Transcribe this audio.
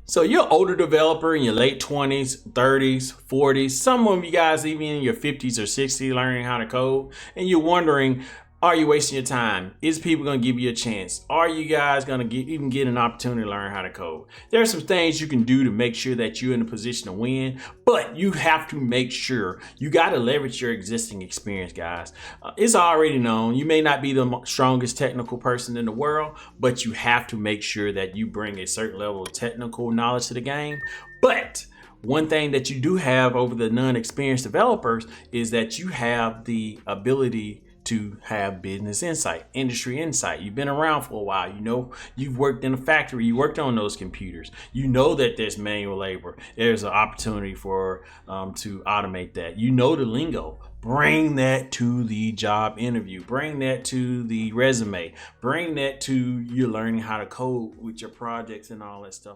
So you're an older developer in your late 20s, 30s, 40s, some of you guys even in your 50s or 60s learning how to code, and you're wondering, are you wasting your time? Is people going to give you a chance? Are you guys going to even get an opportunity to learn how to code? There are some things you can do to make sure that you're in a position to win, but you have to make sure you got to leverage your existing experience, guys. It's already known. You may not be the strongest technical person in the world, but you have to make sure that you bring a certain level of technical knowledge to the game. But one thing that you do have over the non-experienced developers is that you have the ability to have business insight, industry insight. You've been around for a while. You know, you've worked in a factory, you worked on those computers. You know that there's manual labor. There's an opportunity for to automate that. You know the lingo. Bring that to the job interview. Bring that to the resume. Bring that to you learning how to code with your projects and all that stuff.